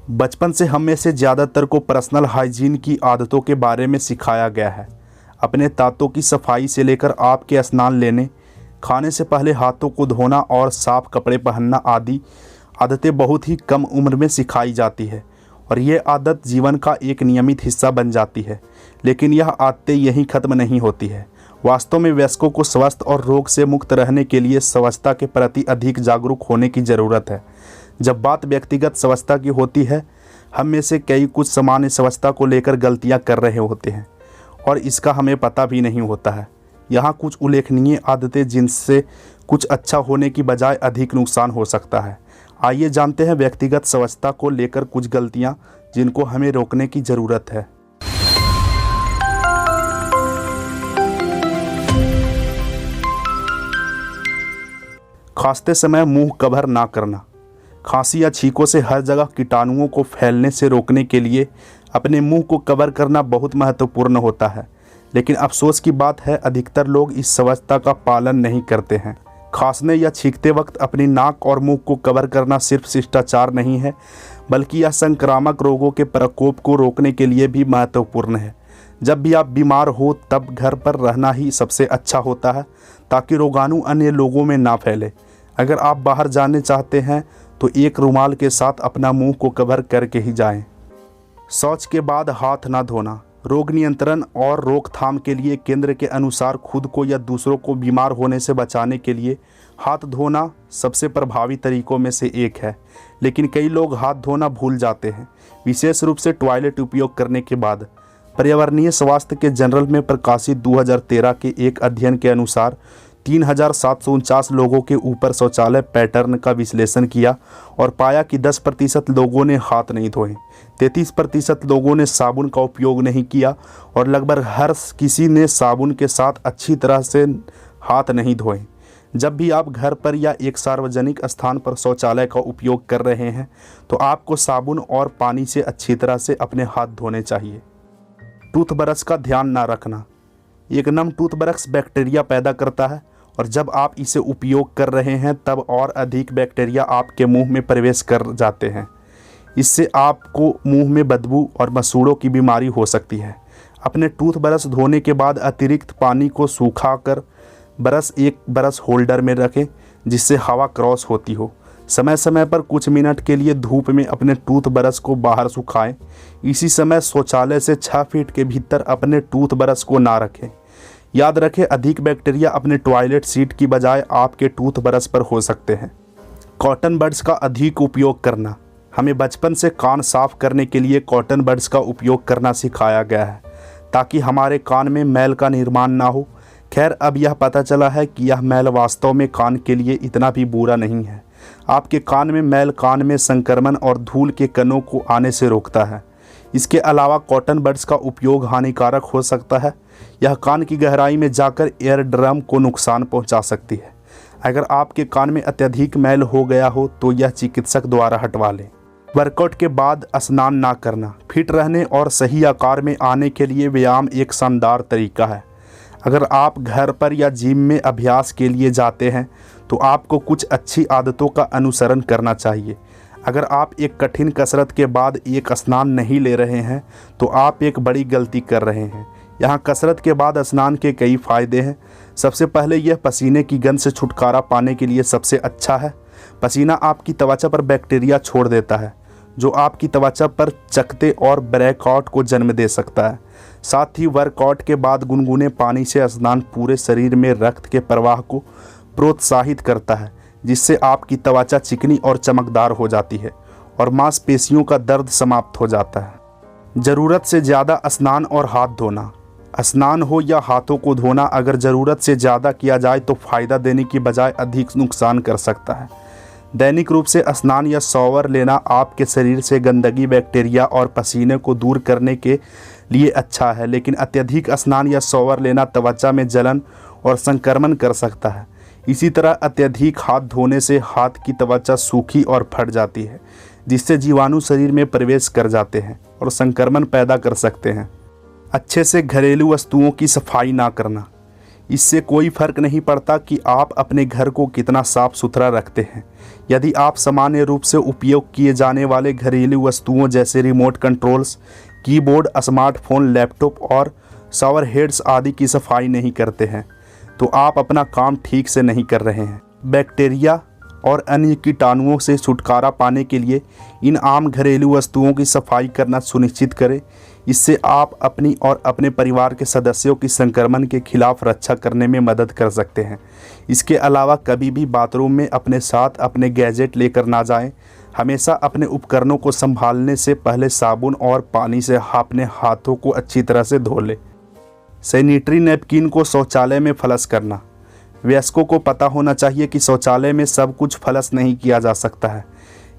बचपन से हम में से ज़्यादातर को पर्सनल हाइजीन की आदतों के बारे में सिखाया गया है। अपने दांतों की सफाई से लेकर आपके स्नान लेने, खाने से पहले हाथों को धोना और साफ कपड़े पहनना आदि आदतें बहुत ही कम उम्र में सिखाई जाती है और ये आदत जीवन का एक नियमित हिस्सा बन जाती है। लेकिन यह आदतें यहीं ख़त्म नहीं होती है। वास्तव में वयस्कों को स्वस्थ और रोग से मुक्त रहने के लिए स्वच्छता के प्रति अधिक जागरूक होने की ज़रूरत है। जब बात व्यक्तिगत स्वच्छता की होती है, हम में से कई कुछ सामान्य स्वच्छता को लेकर गलतियां कर रहे होते हैं और इसका हमें पता भी नहीं होता है। यहाँ कुछ उल्लेखनीय आदतें जिनसे कुछ अच्छा होने की बजाय अधिक नुकसान हो सकता है। आइए जानते हैं व्यक्तिगत स्वच्छता को लेकर कुछ गलतियाँ जिनको हमें रोकने की ज़रूरत है। खांसते समय मुंह कवर ना करना। खांसी या छींकों से हर जगह कीटाणुओं को फैलने से रोकने के लिए अपने मुंह को कवर करना बहुत महत्वपूर्ण होता है। लेकिन अफसोस की बात है, अधिकतर लोग इस स्वच्छता का पालन नहीं करते हैं। खांसने या छींकते वक्त अपनी नाक और मुंह को कवर करना सिर्फ शिष्टाचार नहीं है, बल्कि यह संक्रामक रोगों के प्रकोप को रोकने के लिए भी महत्वपूर्ण है। जब भी आप बीमार हो तब घर पर रहना ही सबसे अच्छा होता है, ताकि रोगाणु अन्य लोगों में ना फैले। अगर आप बाहर जाने चाहते हैं तो एक रुमाल के साथ अपना मुंह को कवर करके ही जाएं। शौच के बाद हाथ ना धोना। रोग नियंत्रण और रोकथाम के लिए केंद्र के अनुसार खुद को या दूसरों को बीमार होने से बचाने के लिए हाथ धोना सबसे प्रभावी तरीकों में से एक है। लेकिन कई लोग हाथ धोना भूल जाते हैं, विशेष रूप से टॉयलेट उपयोग करने के बाद। पर्यावरणीय स्वास्थ्य के जर्नल में प्रकाशित 2013 के एक अध्ययन के अनुसार 3749 लोगों के ऊपर शौचालय पैटर्न का विश्लेषण किया और पाया कि 10% लोगों ने हाथ नहीं धोए, 33% लोगों ने साबुन का उपयोग नहीं किया और लगभग हर किसी ने साबुन के साथ अच्छी तरह से हाथ नहीं धोए। जब भी आप घर पर या एक सार्वजनिक स्थान पर शौचालय का उपयोग कर रहे हैं तो आपको साबुन और पानी से अच्छी तरह से अपने हाथ धोने चाहिए। टूथब्रश का ध्यान ना रखना। एक नम टूथब्रश बैक्टीरिया पैदा करता है और जब आप इसे उपयोग कर रहे हैं तब और अधिक बैक्टीरिया आपके मुंह में प्रवेश कर जाते हैं। इससे आपको मुंह में बदबू और मसूड़ों की बीमारी हो सकती है। अपने टूथब्रश धोने के बाद अतिरिक्त पानी को सुखाकर ब्रश एक ब्रश होल्डर में रखें जिससे हवा क्रॉस होती हो। समय समय पर कुछ मिनट के लिए धूप में अपने टूथब्रश को बाहर सुखाएं। इसी समय शौचालय से 6 फीट के भीतर अपने टूथब्रश को ना रखें। याद रखें, अधिक बैक्टीरिया अपने टॉयलेट सीट की बजाय आपके टूथब्रश पर हो सकते हैं। कॉटन बड्स का अधिक उपयोग करना। हमें बचपन से कान साफ करने के लिए कॉटन बड्स का उपयोग करना सिखाया गया है ताकि हमारे कान में मैल का निर्माण ना हो। खैर, अब यह पता चला है कि यह मैल वास्तव में कान के लिए इतना भी बुरा नहीं है। आपके कान में मैल कान में संक्रमण और धूल के कणों को आने से रोकता है। इसके अलावा कॉटन बड्स का उपयोग हानिकारक हो सकता है। यह कान की गहराई में जाकर एयर ड्रम को नुकसान पहुंचा सकती है। अगर आपके कान में अत्यधिक मैल हो गया हो तो यह चिकित्सक द्वारा हटवा लें। वर्कआउट के बाद स्नान ना करना। फिट रहने और सही आकार में आने के लिए व्यायाम एक शानदार तरीका है। अगर आप घर पर या जिम में अभ्यास के लिए जाते हैं तो आपको कुछ अच्छी आदतों का अनुसरण करना चाहिए। अगर आप एक कठिन कसरत के बाद एक स्नान नहीं ले रहे हैं तो आप एक बड़ी गलती कर रहे हैं। यहाँ कसरत के बाद स्नान के कई फ़ायदे हैं। सबसे पहले यह पसीने की गंध से छुटकारा पाने के लिए सबसे अच्छा है। पसीना आपकी त्वचा पर बैक्टीरिया छोड़ देता है जो आपकी त्वचा पर चकत्ते और ब्रेकआउट को जन्म दे सकता है। साथ ही वर्कआउट के बाद गुनगुने पानी से स्नान पूरे शरीर में रक्त के प्रवाह को प्रोत्साहित करता है, जिससे आपकी त्वचा चिकनी और चमकदार हो जाती है और मांसपेशियों का दर्द समाप्त हो जाता है। ज़रूरत से ज़्यादा स्नान और हाथ धोना। स्नान हो या हाथों को धोना अगर ज़रूरत से ज़्यादा किया जाए तो फ़ायदा देने की बजाय अधिक नुकसान कर सकता है। दैनिक रूप से स्नान या शॉवर लेना आपके शरीर से गंदगी, बैक्टीरिया और पसीने को दूर करने के लिए अच्छा है, लेकिन अत्यधिक स्नान या शॉवर लेना त्वचा में जलन और संक्रमण कर सकता है। इसी तरह अत्यधिक हाथ धोने से हाथ की त्वचा सूखी और फट जाती है, जिससे जीवाणु शरीर में प्रवेश कर जाते हैं और संक्रमण पैदा कर सकते हैं। अच्छे से घरेलू वस्तुओं की सफाई ना करना। इससे कोई फ़र्क नहीं पड़ता कि आप अपने घर को कितना साफ़ सुथरा रखते हैं। यदि आप सामान्य रूप से उपयोग किए जाने वाले घरेलू वस्तुओं जैसे remote controls, keyboard, smartphone, laptop और शावर हेड्स आदि की सफाई नहीं करते हैं तो आप अपना काम ठीक से नहीं कर रहे हैं। बैक्टीरिया और अन्य कीटाणुओं से छुटकारा पाने के लिए इन आम घरेलू वस्तुओं की सफाई करना सुनिश्चित करें। इससे आप अपनी और अपने परिवार के सदस्यों की संक्रमण के खिलाफ रक्षा करने में मदद कर सकते हैं। इसके अलावा कभी भी बाथरूम में अपने साथ अपने गैजेट लेकर ना जाएं। हमेशा अपने उपकरणों को संभालने से पहले साबुन और पानी से अपने हाथों को अच्छी तरह से धो लें। सैनिटरी नैपकिन को शौचालय में फ्लश करना। वयस्कों को पता होना चाहिए कि शौचालय में सब कुछ फ्लश नहीं किया जा सकता है।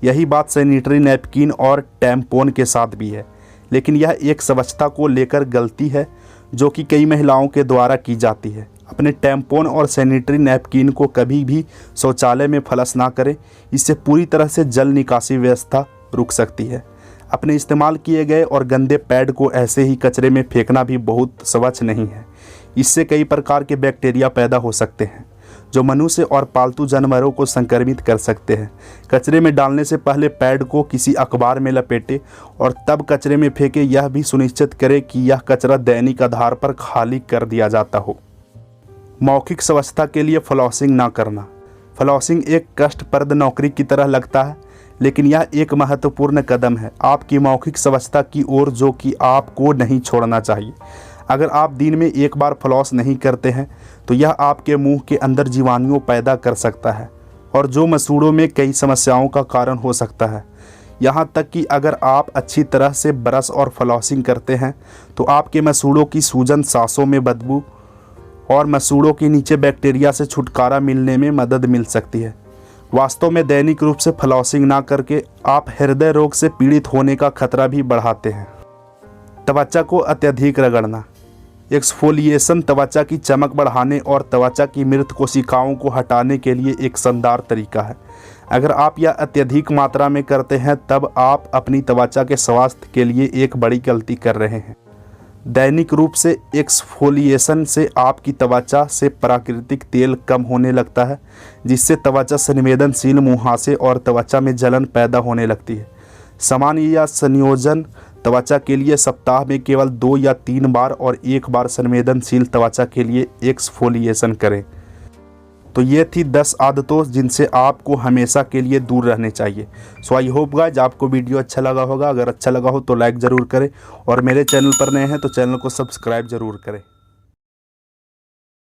यही बात सैनिटरी नैपकिन और टैम्पोन के साथ भी है, लेकिन यह एक स्वच्छता को लेकर गलती है जो कि कई महिलाओं के द्वारा की जाती है। अपने टैम्पोन और सैनिटरी नैपकिन को कभी भी शौचालय में फ्लश ना करें, इससे पूरी तरह से जल निकासी व्यवस्था रुक सकती है। अपने इस्तेमाल किए गए और गंदे पैड को ऐसे ही कचरे में फेंकना भी बहुत स्वच्छ नहीं है। इससे कई प्रकार के बैक्टीरिया पैदा हो सकते हैं जो मनुष्य और पालतू जानवरों को संक्रमित कर सकते हैं। कचरे में डालने से पहले पैड को किसी अखबार में लपेटें और तब कचरे में फेंकें। यह भी सुनिश्चित करें कि यह कचरा दैनिक आधार पर खाली कर दिया जाता हो। मौखिक स्वच्छता के लिए फ्लॉसिंग ना करना। फ्लॉसिंग एक कष्टप्रद नौकरी की तरह लगता है, लेकिन यह एक महत्वपूर्ण कदम है आपकी मौखिक स्वच्छता की ओर जो कि आपको नहीं छोड़ना चाहिए। अगर आप दिन में एक बार फ्लॉस नहीं करते हैं तो यह आपके मुंह के अंदर जीवाणुओं पैदा कर सकता है और जो मसूड़ों में कई समस्याओं का कारण हो सकता है। यहाँ तक कि अगर आप अच्छी तरह से ब्रश और फ्लॉसिंग करते हैं तो आपके मसूड़ों की सूजन, सांसों में बदबू और मसूड़ों के नीचे बैक्टीरिया से छुटकारा मिलने में मदद मिल सकती है। वास्तव में दैनिक रूप से फ्लॉसिंग ना करके आप हृदय रोग से पीड़ित होने का खतरा भी बढ़ाते हैं। त्वचा को अत्यधिक रगड़ना। एक्सफोलिएशन त्वचा की चमक बढ़ाने और त्वचा की मृत कोशिकाओं को हटाने के लिए एक शानदार तरीका है। अगर आप यह अत्यधिक मात्रा में करते हैं तब आप अपनी त्वचा के स्वास्थ्य के लिए एक बड़ी गलती कर रहे हैं। दैनिक रूप से एक्सफोलिएशन से आपकी त्वचा से प्राकृतिक तेल कम होने लगता है, जिससे त्वचा संवेदनशील, मुहासे और त्वचा में जलन पैदा होने लगती है। सामान्य या संयोजन त्वचा के लिए सप्ताह में केवल 2 या 3 बार और 1 बार संवेदनशील त्वचा के लिए एक्सफोलिएशन करें। तो ये थी 10 आदतों जिनसे आपको हमेशा के लिए दूर रहने चाहिए। सो आई होप गाइस आपको वीडियो अच्छा लगा होगा। अगर अच्छा लगा हो तो लाइक ज़रूर करें और मेरे चैनल पर नए हैं तो चैनल को सब्सक्राइब ज़रूर करें।